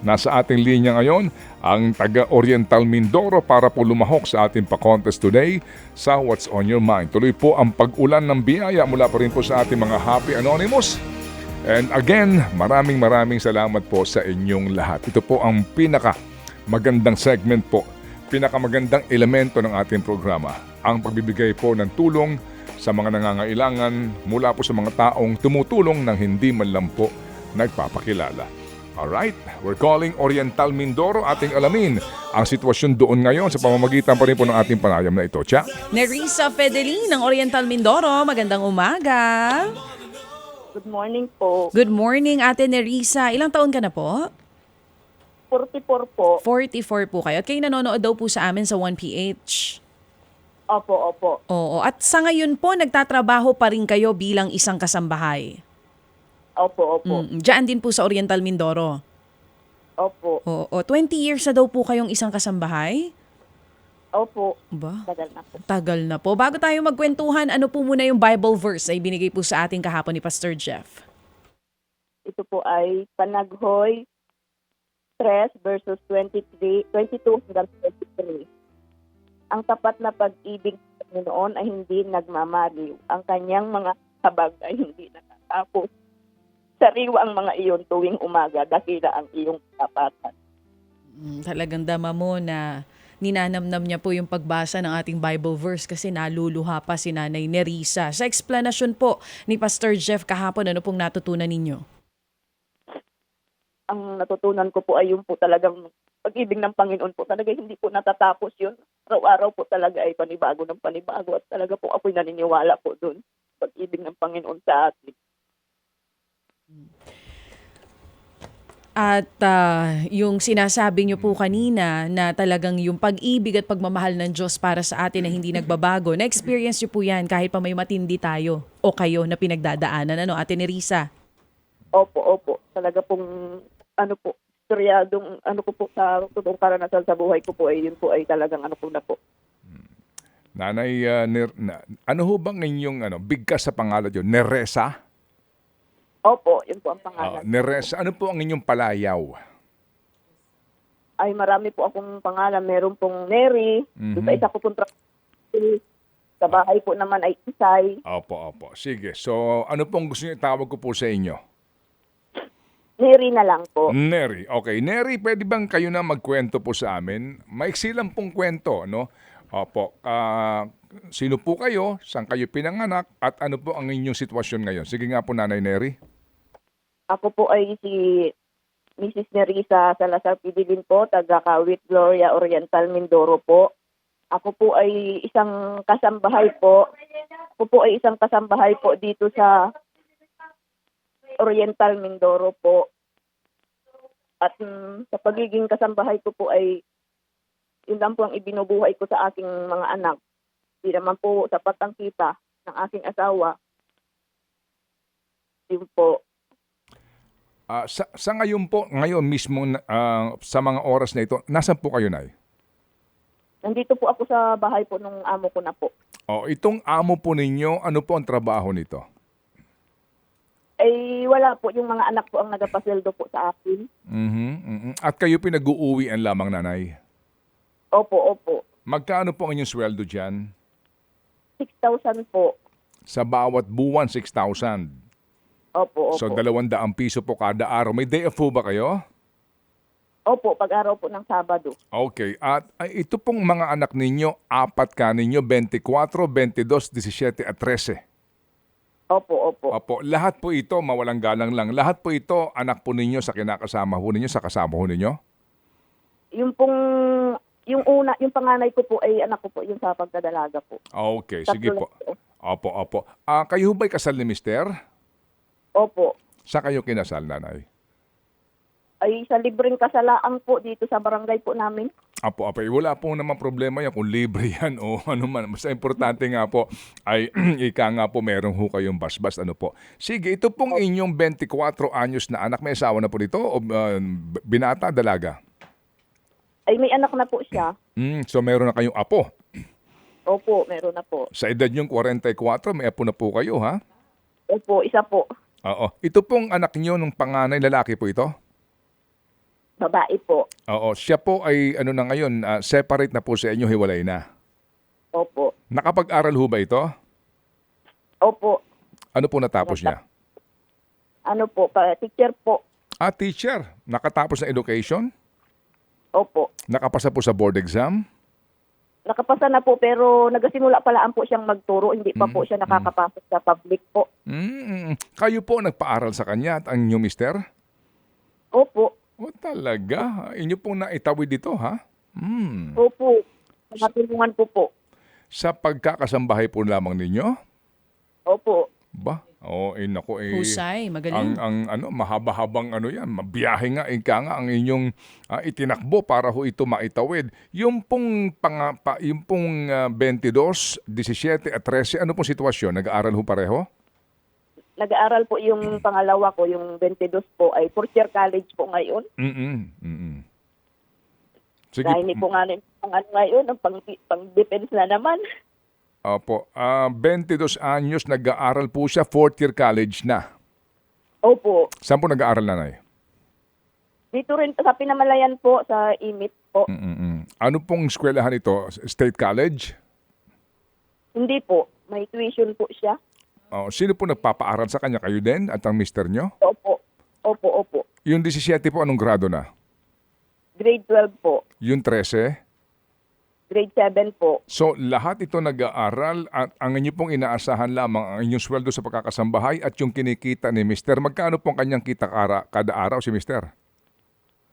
Nasa ating linya ngayon ang taga-Oriental Mindoro para po lumahok sa ating pa-contest today sa What's on Your Mind. Tuloy po ang pag-ulan ng biyaya mula pa rin po sa ating mga Happy Anonymous. And again, maraming salamat po sa inyong lahat. Ito po ang magandang segment po, pinakamagandang elemento ng ating programa. Ang pagbibigay po ng tulong sa mga nangangailangan mula po sa mga taong tumutulong ng hindi man lang po nagpapakilala. Alright, we're calling Oriental Mindoro. Ating alamin ang sitwasyon doon ngayon sa pamamagitan pa rin po ng ating panayam na ito. Tsa? Nerissa Fedelin ng Oriental Mindoro. Magandang umaga. Good morning po. Good morning, Ate Nerissa. Ilang taon ka na po? 44 po. 44 po kayo. At kayo nanonood daw po sa amin sa 1PH. Opo. Oo. At sa ngayon po, nagtatrabaho pa rin kayo bilang isang kasambahay. Opo. Diyan din po sa Oriental Mindoro. Opo. Oo. 20 years na daw po kayong isang kasambahay? Opo. Ba? Tagal na po. Tagal na po. Bago tayo magkwentuhan, ano po muna yung Bible verse ay binigay po sa ating kahapon ni Pastor Jeff? Ito po ay Panaghoy 3 verses 22 hanggang 23. Ang tapat na pag-ibig ng Panginoon ay hindi nagmamaliw. Ang kanyang mga habag ay hindi natatapos. Sariwa ang mga iyon tuwing umaga, dakila ang iyong kapatan. Talagang dama mo na ninanamnam niya po yung pagbasa ng ating Bible verse kasi naluluha pa si Nanay Nerissa. Sa explanation po ni Pastor Jeff kahapon, ano pong natutunan ninyo? Ang natutunan ko po ay yung po talagang pag-ibig ng Panginoon po. Talaga hindi po natatapos yun. Araw-araw po talaga ay panibago ng panibago. At talaga po ako'y naniniwala po dun. Pag-ibig ng Panginoon sa atin. At yung sinasabi niyo po kanina na talagang yung pag-ibig at pagmamahal ng Diyos para sa atin na hindi nagbabago, na-experience niyo po yan kahit pa may matindi tayo o kayo na pinagdadaanan. Ano, Ate Nerissa? Opo. Talaga pong istoryadong ko po sa totoong karanasan sa buhay ko po ay yun po ay talagang po na po. Nanay, ano ho bang inyong bigkas sa pangalan yun? Nerissa? Opo, yun po ang pangalan. Nerissa, ano po ang inyong palayaw? Ay marami po akong pangalan. Meron pong Neri. Sa isa ko pong sa bahay po naman ay Isay. Opo. Sige. So, ano pong gusto niyo itawag ko po sa inyo? Neri na lang po. Neri. Okay. Neri, pwede bang kayo na magkwento po sa amin? Maiksi lang pong kwento, no? Opo. Sino po kayo? Saan kayo pinanganak? At ano po ang inyong sitwasyon ngayon? Sige nga po, Nanay Neri. Ako po ay si Mrs. Nerissa Salazar Pidilin po, taga Kawit Gloria Oriental Mindoro po. Ako po ay isang kasambahay po. Dito sa Oriental Mindoro po. At sa pagiging kasambahay ko po ay yun lang po ang ibinubuhay ko sa aking mga anak. Di naman po sapat ang kita ng aking asawa. Yun po. Sa ngayon mismo, sa mga oras na ito, nasaan po kayo, Nay? Nandito po ako sa bahay po nung amo ko na po. Itong amo po ninyo, ano po ang trabaho nito? Ay wala po. Yung mga anak po ang nagapasweldo po sa akin. At kayo pinag-uuwian lamang, Nanay? Opo. Magkano po ang inyong sweldo dyan? 6,000 po. Sa bawat buwan, 6,000. Opo. So, 200 piso po kada araw. May day off po ba kayo? Opo, pag-araw po ng Sabado. Okay. At ito pong mga anak ninyo, 4 ka ninyo, 24, 22, 17 at 13. Opo. Opo. Lahat po ito, mawalang galang lang. Lahat po ito, anak po ninyo sa kinakasama ho ninyo, sa kasama ho ninyo? Yung panganay ko po ay anak ko po, yung sa pagdadalaga po. Okay, sige po. Opo. Kayo ba'y kasal ni Mister? Opo. Saan kayo kinasal, Nanay? Ay sa libreng kasalaan po dito sa barangay po namin. Apo, wala po naman problema yan kung libre yan o ano man. Mas importante nga po ay ika nga po meron ho kayong basbas. Ano po. Sige, ito pong inyong 24 anyos na anak, may asawa na po dito o binata, dalaga? Ay may anak na po siya. So meron na kayong apo? Opo, meron na po. Sa edad yung 44, may apo na po kayo, ha? Opo, isa po. Oo. Ito pong anak niyo nung panganay, lalaki po ito? Babae po. Oo, siya po ay ano na ngayon, separate na po sa inyo, hiwalay na. Opo. Nakapag-aral ho ba ito? Opo. Ano po natapos niya? Ano po, teacher po. Teacher. Nakatapos ng education? Opo. Nakapasa po sa board exam? Nakapasa na po pero nagasimula palaan po siyang magturo. Hindi pa po siya nakakapasok sa public po. Kayo po nagpaaral sa kanya at ang inyong mister? Opo. O talaga? Inyo pong naitawid dito, ha? Opo. Matulungan po po. Sa pagkakasambahay po lamang ninyo? Opo. Ba? Nako Husay, magaling. ang ano, mahaba-habang ano yan, mabiyahe nga, ika nga ang inyong itinakbo para ho ito maitawid. Yung pong, 22, 17 at 13, ano pong sitwasyon? Nag-aaral ho pareho? Nag-aaral po yung pangalawa ko, yung 22 po, ay fourth year college po ngayon. Sige. Dahil po nga ang ano ngayon, ang pang-defense na naman. Opo. 22 anyos, nag-aaral po siya, fourth year college na. Opo. Saan po nag-aaral, nanay? Dito rin sa Pinamalayan po, sa IMIT po. Ano pong eskwelahan ito? State College? Hindi po. May tuition po siya. Sino po nagpapaaral sa kanya? Kayo din at ang mister nyo? Opo. Opo. Yung 17 po, anong grado na? Grade 12 po. Yung 13? Grade 7 po. So, lahat ito nag-aaral at ang inyo pong inaasahan lamang ang inyong sweldo sa pagkakasambahay at yung kinikita ni mister. Magkano pong kanyang kita kada araw si mister?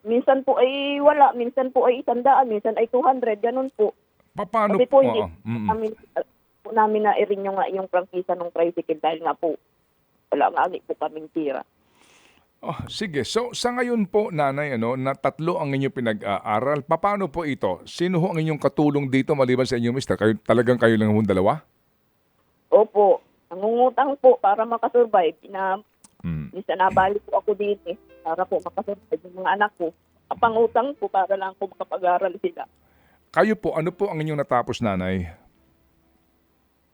Minsan po ay wala. Minsan po ay 100. Minsan ay 200. Ganun po. Paano Kasi po hindi namin na i-renew nga yung prangkisa ng tricycle dahil nga po wala nga po kaming tira. Sige. So, sa ngayon po, nanay, na 3 ang inyong pinag-aaral, paano po ito? Sino ho ang inyong katulong dito maliban sa inyong mister? Kayo lang hong dalawa? Opo. Nangungutang po para makasurvive. Minsan nabalik po ako din para po makasurvive yung mga anak ko. Pangutang po para lang po makapag-aral sila. Kayo po, ano po ang inyong natapos, nanay?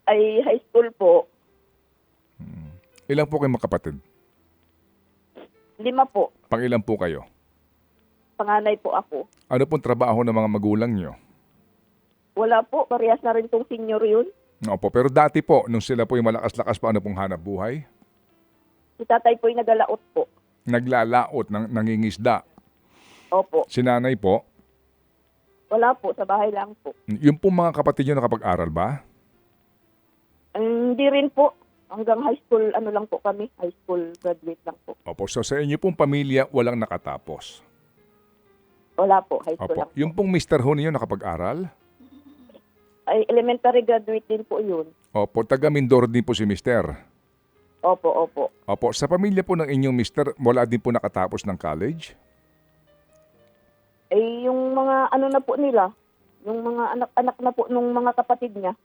Ay high school po. Ilan po kayong magkapatid? 5 po. Pangilan po kayo? Panganay po ako. Ano pong trabaho ng mga magulang nyo? Wala po. Parehas na rin tong senior yun. Opo, pero dati po, nung sila po yung malakas-lakas pa, ano pong hanap buhay? Si tatay po ay nagalaot po. Naglalaot, nangingisda. Opo. Si nanay po? Wala po. Sa bahay lang po. Yung pong mga kapatid nyo nakapag-aral ba? Hindi rin po. Hanggang high school, lang po kami. High school graduate lang po. Opo, so sa inyo pong pamilya, walang nakatapos? Wala po. High school Opo, lang yung pong mister ho niyo nakapag-aral? Ay, elementary graduate din po yun. Opo, taga Mindoro din po si mister? Opo. Opo, sa pamilya po ng inyong mister, wala din po nakatapos ng college? Eh, yung mga na po nila, yung mga anak-anak na po nung mga kapatid niya.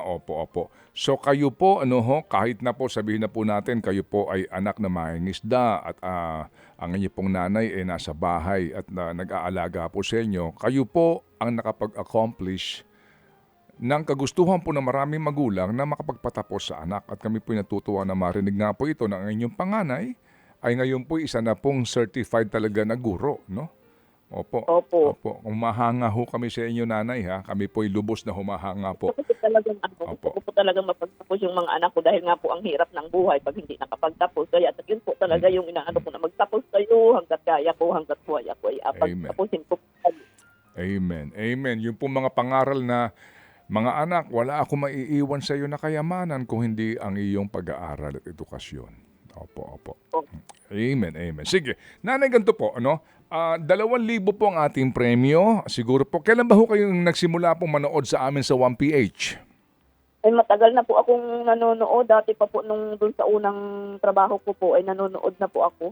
Opo. So kayo po, kahit na po sabihin na po natin, kayo po ay anak na mangingisda at ang inyong pong nanay ay nasa bahay at nag-aalaga po sa inyo, kayo po ang nakapag-accomplish ng kagustuhan po ng maraming magulang na makapagpatapos sa anak. At kami po natutuwa na marinig nga po ito na ang inyong panganay ay ngayon po isa na pong certified talaga na guro, no? Opo. Humahanga ho kami sa inyo, nanay, ha? Kami po'y lubos na humahanga po. Kasi talagang gusto ko talagang mapagtapos yung mga anak ko dahil nga po ang hirap ng buhay pag hindi nakapagtapos. Kaya yun po talaga yung inaano ko na magtapos kayo hanggat kaya ko, hanggat buhay ako ay pagtapusin ko. Amen. Yung po mga pangaral na mga anak, wala ako maiiwan sa iyo na kayamanan kung hindi ang iyong pag-aaral at edukasyon. Opo. Amen. Sige, nanay, ganito po, 2,000 po ang ating premyo. Siguro po, kailan ba ho kayong nagsimula pong manood sa amin sa 1PH? Ay matagal na po akong nanonood. Dati pa po nung dun sa unang trabaho ko po ay nanonood na po ako.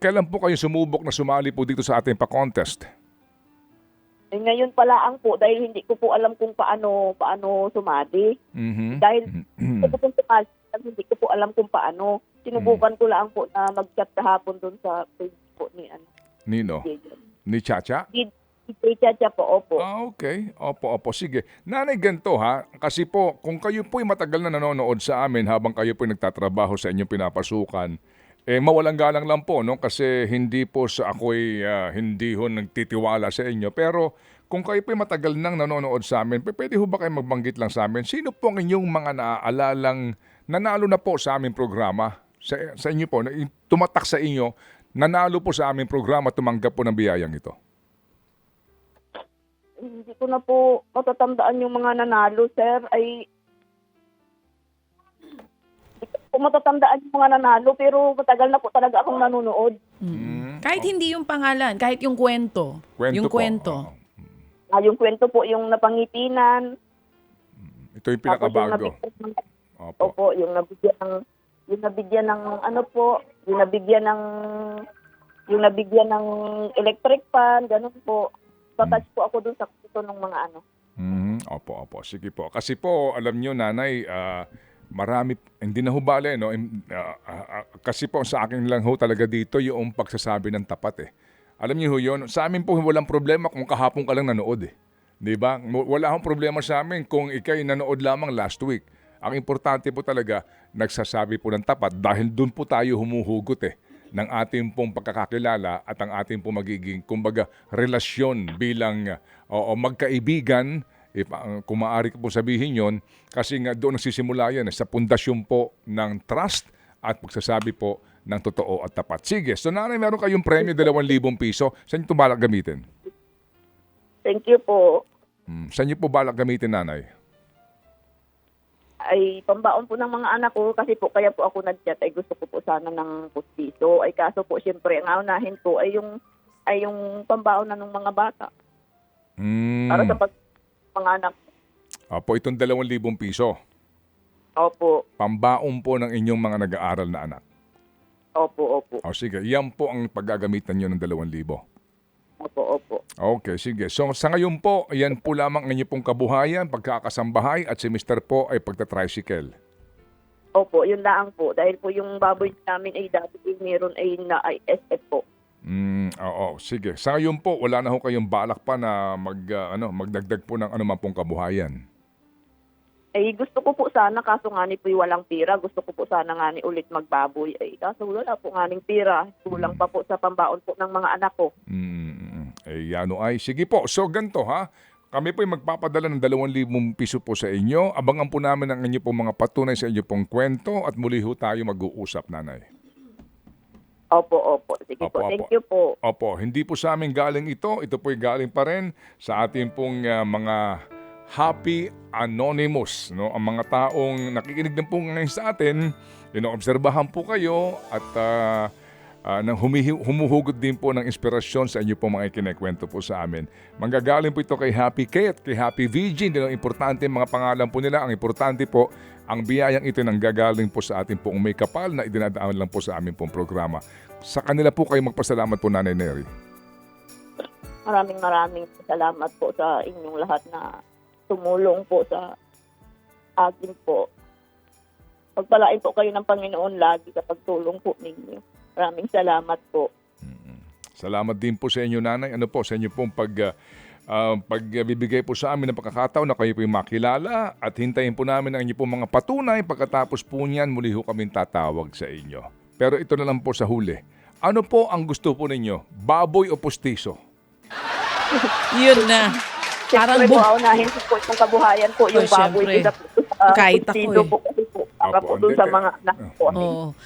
Kailan po kayo sumubok na sumali po dito sa ating pa-contest? Eh, ngayon pala po dahil hindi ko po alam kung paano sumali. Dahil hindi ko po sumali, hindi ko po alam kung paano. Sinubukan ko lang po na mag-chat kahapon dun sa page po ni Nino? Ni Chacha? Ni Chacha po, opo. Okay. Opo. Sige. Nanay, ganito ha. Kasi po, kung kayo po'y matagal na nanonood sa amin habang kayo po'y nagtatrabaho sa inyong pinapasukan, Mawalang galang lang po, no? Kasi hindi po sa ako'y hindi ho nagtitiwala sa inyo. Pero kung kayo po'y matagal nang nanonood sa amin, pwede ho ba kayo magbanggit lang sa amin? Sino po ang inyong mga naaalalang nanalo na po sa aming programa? Sa inyo po, tumatak sa inyo, nanalo po sa aming programa, tumanggap po ng biyayang ito. Hindi ko na po matatandaan yung mga nanalo, sir. Hindi ko matatandaan yung mga nanalo, pero matagal na po talaga akong nanonood. Kahit hindi yung pangalan, kahit yung kwento. Yung po. kwento. Yung kwento po, yung napangitinan. Ito yung Tapos pinakabago. Opo. Opo, yung nabigyan ng ano po, yung nabigyan ng electric fan, ganun po. Touch po ako dun sa kwento ng mga ano. Opo. Sige po. Kasi po, alam nyo, nanay, marami, hindi na hubale, no? Kasi po sa akin lang ho talaga dito yung pagsasabi ng tapat eh. Alam niyo ho yun, sa amin po walang problema kung kahapon ka lang nanood eh. Di ba? Wala akong problema sa amin kung ikay nanood lamang last week. Ang importante po talaga, nagsasabi po ng tapat dahil doon po tayo humuhugot eh ng ating pong pagkakakilala at ang ating pong magiging, kumbaga, relasyon bilang magkaibigan. Kung maaari ko po sabihin yon, kasi nga doon nagsisimula yan sa pundasyon po ng trust at pagsasabi po ng totoo at tapat. Sige, so nanay, meron kayong premyo, 2,000 piso. Saan niyo ito balak gamitin? Thank you po. Saan niyo po balak gamitin, nanay? Ay pambaon po ng mga anak ko kasi po kaya po ako nag-chat ay gusto ko po sana ng pustiso. Ay kaso po siyempre ang unahin po ay yung pambaon na ng mga bata. Para sa mga anak. Opo, itong 2,000 piso. Opo. Pambaon po ng inyong mga nag-aaral na anak. Opo. O sige, yan po ang paggagamitan nyo ng 2,000. Opo. Okay, sige. So sa ngayon po, yan po lamang ang inyong pong kabuhayan, pagkakasambahay at si Mr. po ay pagta-tricycle. Opo, yun lang po. Dahil po yung baboy namin ay dati meron ay na ISF po. Oo, sige. Sa ngayon po, wala na ho kayong balak pa na magdagdag po ng anuman pong kabuhayan. Gusto ko po sana, kaso nga ni po walang pira. Gusto ko po sana nga ni ulit magbaboy. Kaso wala po nga ning pira. Kulang pa po sa pambaon po ng mga anak ko. Sige po. So, ganito ha. Kami po ay magpapadala ng 2,000 piso po sa inyo. Abangan po namin ang inyo pong mga patunay sa inyo pong kwento at muli ho tayo mag-uusap, nanay. Opo. Sige po. Thank you po. Opo. Hindi po sa amin galing ito. Ito po ay galing pa rin sa ating pong mga Happy Anonymous, no? Ang mga taong nakikinig din po ngayon sa atin, obserbahan po kayo at humuhugot din po ng inspirasyon sa inyo po mga ikinekwento po sa amin. Manggagaling po ito kay Happy Kate, kay Happy VG, hindi lang importante mga pangalan po nila. Ang importante po, ang biyayang ito nang gagaling po sa atin pong may kapal na idinadaan lang po sa amin pong programa. Sa kanila po kayo magpasalamat po, Nanay Neri. Maraming salamat po sa inyong lahat na tumulong po sa akin po. Pagpalain po kayo ng Panginoon lagi sa pagtulong po ninyo. Maraming salamat po. Salamat din po sa inyo, nanay. Ano po, sa inyo pong pagbibigay po sa amin ng pagkakataon na kayo po yung makilala at hintayin po namin ang inyo pong mga patunay. Pagkatapos po niyan, muli ho kami tatawag sa inyo. Pero ito na lang po sa huli. Ano po ang gusto po ninyo? Baboy o pustiso? Yun na. Siyempre po, aunahin po yung kabuhayan po, yung baboy. Kahit ako eh. Para po dun sa mga anak po.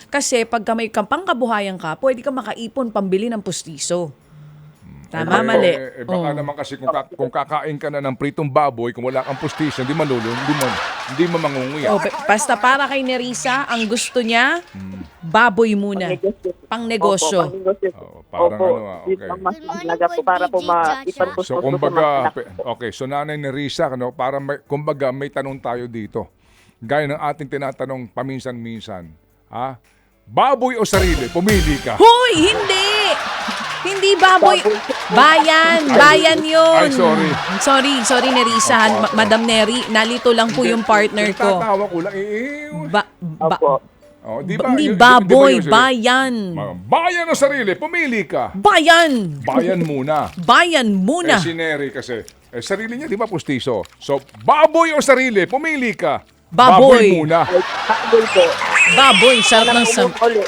Kasi pagka may pangkabuhayan ka, pwede ka makaipon pambili ng pustiso. Tama, mali. Baka naman kasi kung kakain ka na ng pritong baboy, kung wala kang pustiso, hindi mo mangunguya. Basta para kay Nerissa, ang gusto niya, baboy muna. Pang-negosyo. Okay. Mas mahalaga po para po maipanpusto So, kumbaga, okay, so Nanay Nerissa, para kumbaga may tanong tayo dito. Gaya ng ating tinatanong paminsan-minsan, baboy o sarili? Pumili ka. Huy! Hindi baboy. Bayan yun. Ay, Sorry Nerissa. Madam Neri, nalito lang po yung partner ko. Tatawa ko lang. Hindi baboy, bayan. Bayan o sarili? Pumili ka. Bayan. Bayan muna. Bayan muna. Si Neri kasi, sarili niya, di ba pustiso? So, baboy o sarili? Pumili ka. Baboy muna. Baboy po. Baboy, sarap ng Ulit.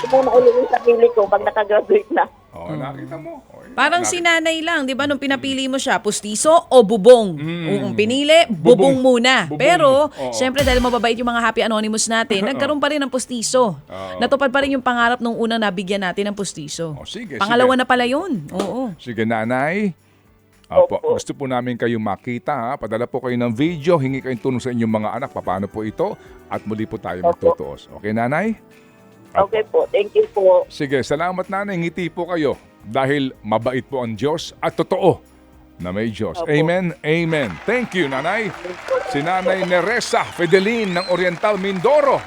ko na ulit yung sarili ko pag nakagraduate na. Oh, nakita mo. Oh, Parang si nanay lang, di ba, nung pinapili mo siya, pustiso o bubong? Kung pinili, bubong muna. Bubong. Pero, Oo. syempre dahil mababait yung mga Happy Anonymous natin, nagkaroon pa rin ng pustiso. Natupad pa rin yung pangarap nung unang nabigyan natin ng pustiso. Oh, sige, Pangalawa sige. na pala yun. Oo. Sige, nanay. Opo, Opo. gusto po namin kayong makita. Ha? Padala po kayo ng video, hingi kayong tulong sa inyong mga anak. Paano po ito? At muli po tayo Opo. magtutuos. Okay, nanay? Okay po. Thank you po. Sige, salamat nanay. Ngiti po kayo. Dahil mabait po ang Diyos at totoo na may Diyos. Opo. Amen, amen. Thank you, nanay. Si Nanay Neresa Fedelin ng Oriental Mindoro.